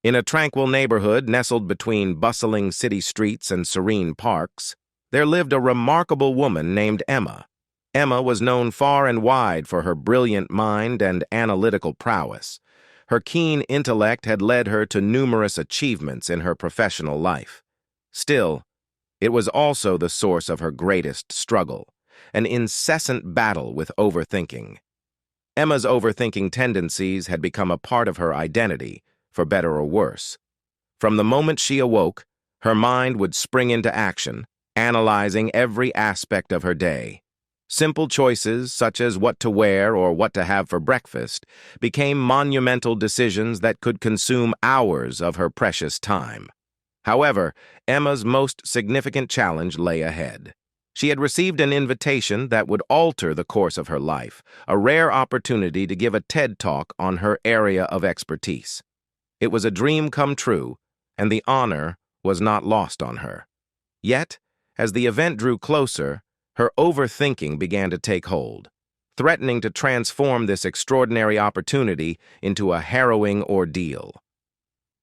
In a tranquil neighborhood nestled between bustling city streets and serene parks, there lived a remarkable woman named Emma. Emma was known far and wide for her brilliant mind and analytical prowess. Her keen intellect had led her to numerous achievements in her professional life. Still, it was also the source of her greatest struggle, an incessant battle with overthinking. Emma's overthinking tendencies had become a part of her identity, for better or worse. From the moment she awoke, her mind would spring into action, analyzing every aspect of her day. Simple choices, such as what to wear or what to have for breakfast, became monumental decisions that could consume hours of her precious time. However, Emma's most significant challenge lay ahead. She had received an invitation that would alter the course of her life, a rare opportunity to give a TED Talk on her area of expertise. It was a dream come true, and the honor was not lost on her. Yet, as the event drew closer, her overthinking began to take hold, threatening to transform this extraordinary opportunity into a harrowing ordeal.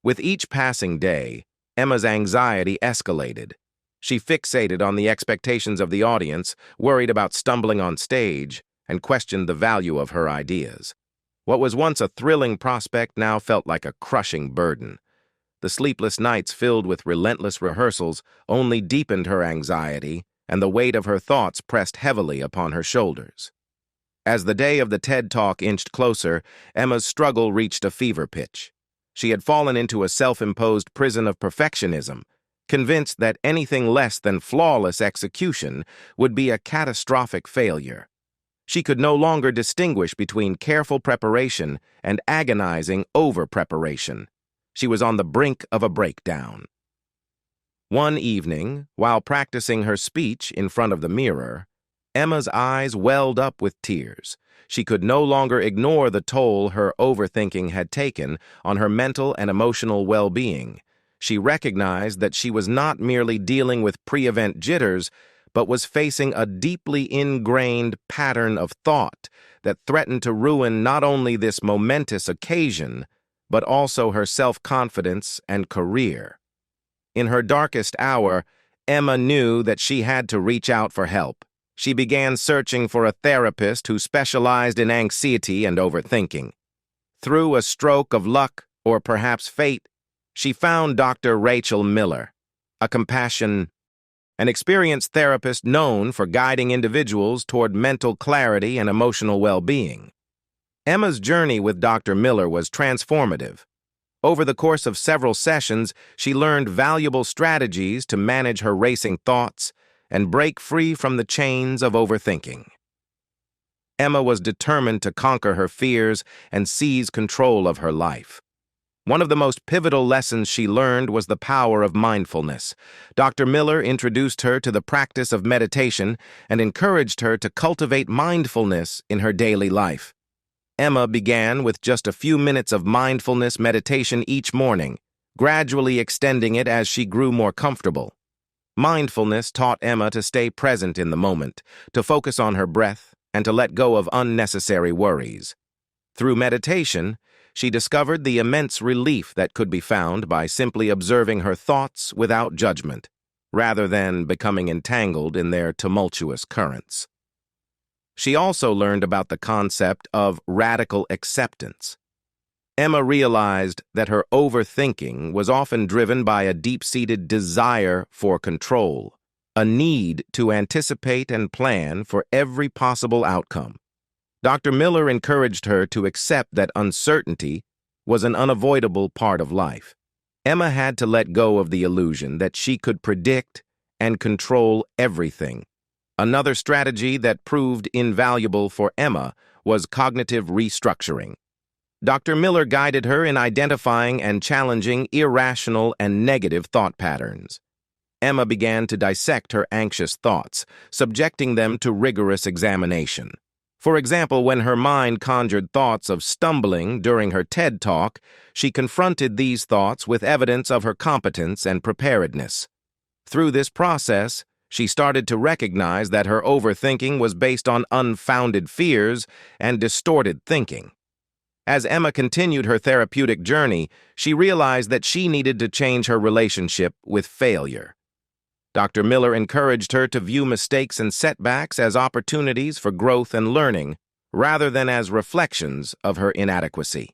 With each passing day, Emma's anxiety escalated. She fixated on the expectations of the audience, worried about stumbling on stage, and questioned the value of her ideas. What was once a thrilling prospect now felt like a crushing burden. The sleepless nights filled with relentless rehearsals only deepened her anxiety, and the weight of her thoughts pressed heavily upon her shoulders. As the day of the TED Talk inched closer, Emma's struggle reached a fever pitch. She had fallen into a self-imposed prison of perfectionism, convinced that anything less than flawless execution would be a catastrophic failure. She could no longer distinguish between careful preparation and agonizing over-preparation. She was on the brink of a breakdown. One evening, while practicing her speech in front of the mirror, Emma's eyes welled up with tears. She could no longer ignore the toll her overthinking had taken on her mental and emotional well-being. She recognized that she was not merely dealing with pre-event jitters, but was facing a deeply ingrained pattern of thought that threatened to ruin not only this momentous occasion, but also her self-confidence and career. In her darkest hour, Emma knew that she had to reach out for help. She began searching for a therapist who specialized in anxiety and overthinking. Through a stroke of luck, or perhaps fate, she found Dr. Rachel Miller, an experienced therapist known for guiding individuals toward mental clarity and emotional well-being. Emma's journey with Dr. Miller was transformative. Over the course of several sessions, she learned valuable strategies to manage her racing thoughts and break free from the chains of overthinking. Emma was determined to conquer her fears and seize control of her life. One of the most pivotal lessons she learned was the power of mindfulness. Dr. Miller introduced her to the practice of meditation and encouraged her to cultivate mindfulness in her daily life. Emma began with just a few minutes of mindfulness meditation each morning, gradually extending it as she grew more comfortable. Mindfulness taught Emma to stay present in the moment, to focus on her breath, and to let go of unnecessary worries. Through meditation, she discovered the immense relief that could be found by simply observing her thoughts without judgment, rather than becoming entangled in their tumultuous currents. She also learned about the concept of radical acceptance. Emma realized that her overthinking was often driven by a deep-seated desire for control, a need to anticipate and plan for every possible outcome. Dr. Miller encouraged her to accept that uncertainty was an unavoidable part of life. Emma had to let go of the illusion that she could predict and control everything. Another strategy that proved invaluable for Emma was cognitive restructuring. Dr. Miller guided her in identifying and challenging irrational and negative thought patterns. Emma began to dissect her anxious thoughts, subjecting them to rigorous examination. For example, when her mind conjured thoughts of stumbling during her TED Talk, she confronted these thoughts with evidence of her competence and preparedness. Through this process, she started to recognize that her overthinking was based on unfounded fears and distorted thinking. As Emma continued her therapeutic journey, she realized that she needed to change her relationship with failure. Dr. Miller encouraged her to view mistakes and setbacks as opportunities for growth and learning, rather than as reflections of her inadequacy.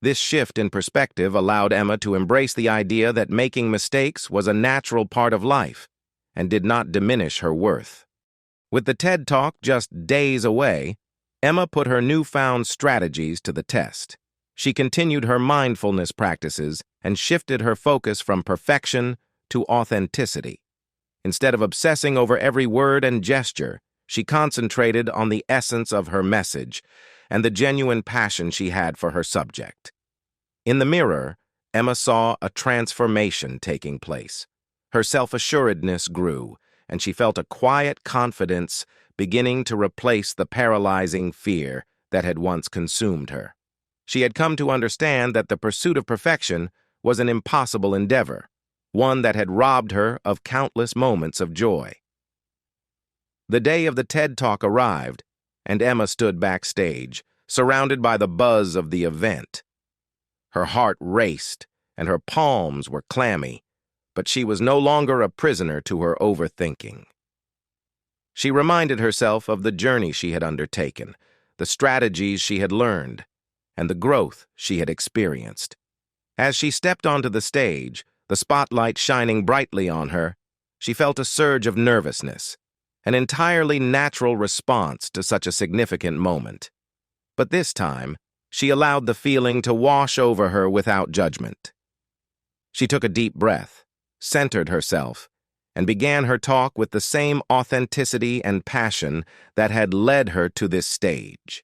This shift in perspective allowed Emma to embrace the idea that making mistakes was a natural part of life and did not diminish her worth. With the TED Talk just days away, Emma put her newfound strategies to the test. She continued her mindfulness practices and shifted her focus from perfection to authenticity. Instead of obsessing over every word and gesture, she concentrated on the essence of her message and the genuine passion she had for her subject. In the mirror, Emma saw a transformation taking place. Her self-assuredness grew, and she felt a quiet confidence beginning to replace the paralyzing fear that had once consumed her. She had come to understand that the pursuit of perfection was an impossible endeavor, one that had robbed her of countless moments of joy. The day of the TED Talk arrived, and Emma stood backstage, surrounded by the buzz of the event. Her heart raced, and her palms were clammy, but she was no longer a prisoner to her overthinking. She reminded herself of the journey she had undertaken, the strategies she had learned, and the growth she had experienced. As she stepped onto the stage, the spotlight shining brightly on her, she felt a surge of nervousness, an entirely natural response to such a significant moment. But this time, she allowed the feeling to wash over her without judgment. She took a deep breath, centered herself, and began her talk with the same authenticity and passion that had led her to this stage.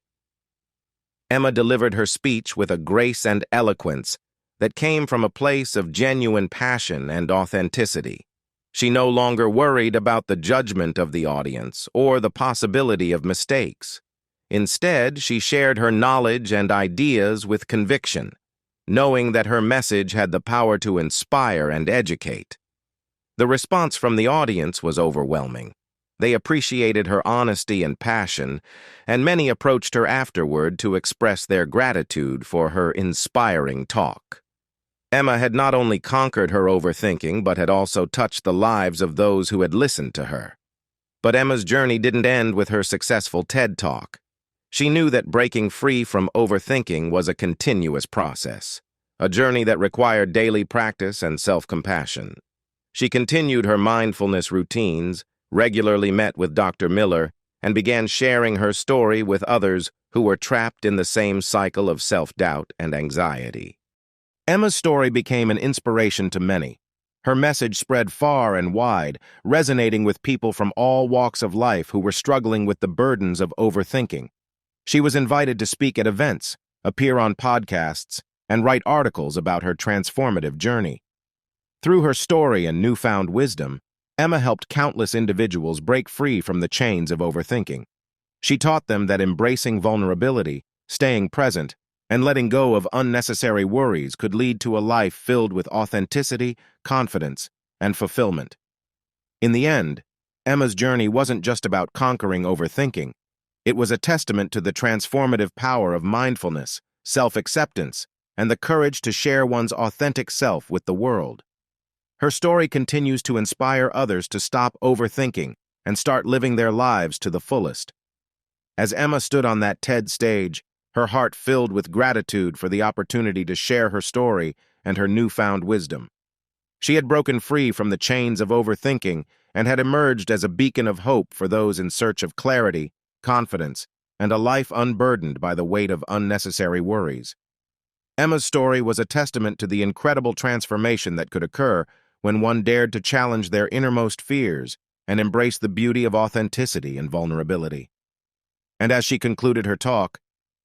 Emma delivered her speech with a grace and eloquence that came from a place of genuine passion and authenticity. She no longer worried about the judgment of the audience or the possibility of mistakes. Instead, she shared her knowledge and ideas with conviction, knowing that her message had the power to inspire and educate. The response from the audience was overwhelming. They appreciated her honesty and passion, and many approached her afterward to express their gratitude for her inspiring talk. Emma had not only conquered her overthinking, but had also touched the lives of those who had listened to her. But Emma's journey didn't end with her successful TED Talk. She knew that breaking free from overthinking was a continuous process, a journey that required daily practice and self-compassion. She continued her mindfulness routines, regularly met with Dr. Miller, and began sharing her story with others who were trapped in the same cycle of self-doubt and anxiety. Emma's story became an inspiration to many. Her message spread far and wide, resonating with people from all walks of life who were struggling with the burdens of overthinking. She was invited to speak at events, appear on podcasts, and write articles about her transformative journey. Through her story and newfound wisdom, Emma helped countless individuals break free from the chains of overthinking. She taught them that embracing vulnerability, staying present, and letting go of unnecessary worries could lead to a life filled with authenticity, confidence, and fulfillment. In the end, Emma's journey wasn't just about conquering overthinking. It was a testament to the transformative power of mindfulness, self-acceptance, and the courage to share one's authentic self with the world. Her story continues to inspire others to stop overthinking and start living their lives to the fullest. As Emma stood on that TED stage, her heart filled with gratitude for the opportunity to share her story and her newfound wisdom. She had broken free from the chains of overthinking and had emerged as a beacon of hope for those in search of clarity, confidence, and a life unburdened by the weight of unnecessary worries. Emma's story was a testament to the incredible transformation that could occur when one dared to challenge their innermost fears and embrace the beauty of authenticity and vulnerability. And as she concluded her talk,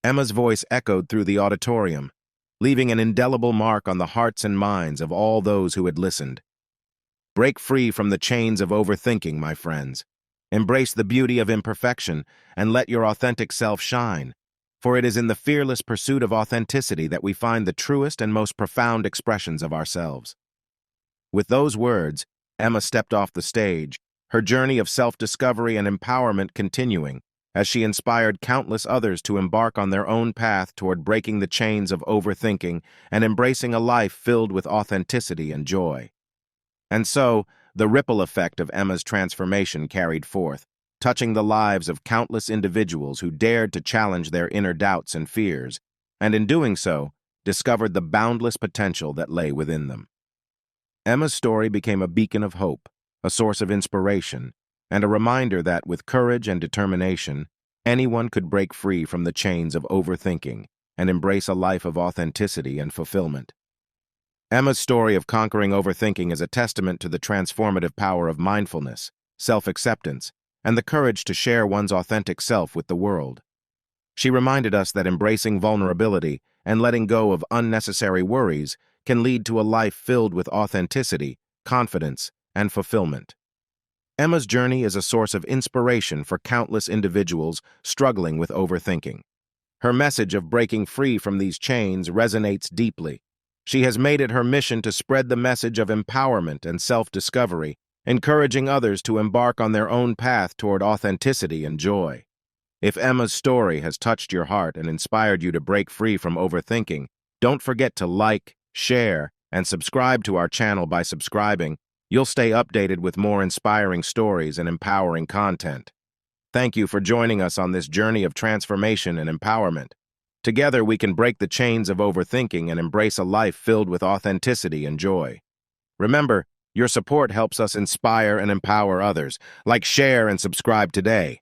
Emma's voice echoed through the auditorium, leaving an indelible mark on the hearts and minds of all those who had listened. Break free from the chains of overthinking, my friends. Embrace the beauty of imperfection and let your authentic self shine, for it is in the fearless pursuit of authenticity that we find the truest and most profound expressions of ourselves. With those words, Emma stepped off the stage, her journey of self-discovery and empowerment continuing as she inspired countless others to embark on their own path toward breaking the chains of overthinking and embracing a life filled with authenticity and joy. And so, the ripple effect of Emma's transformation carried forth, touching the lives of countless individuals who dared to challenge their inner doubts and fears, and in doing so, discovered the boundless potential that lay within them. Emma's story became a beacon of hope, a source of inspiration, and a reminder that, with courage and determination, anyone could break free from the chains of overthinking and embrace a life of authenticity and fulfillment. Emma's story of conquering overthinking is a testament to the transformative power of mindfulness, self-acceptance, and the courage to share one's authentic self with the world. She reminded us that embracing vulnerability and letting go of unnecessary worries can lead to a life filled with authenticity, confidence, and fulfillment. Emma's journey is a source of inspiration for countless individuals struggling with overthinking. Her message of breaking free from these chains resonates deeply. She has made it her mission to spread the message of empowerment and self-discovery, encouraging others to embark on their own path toward authenticity and joy. If Emma's story has touched your heart and inspired you to break free from overthinking, don't forget to like, share, and subscribe to our channel. By subscribing, you'll stay updated with more inspiring stories and empowering content. Thank you for joining us on this journey of transformation and empowerment. Together, we can break the chains of overthinking and embrace a life filled with authenticity and joy. Remember, your support helps us inspire and empower others. Like, share, and subscribe today.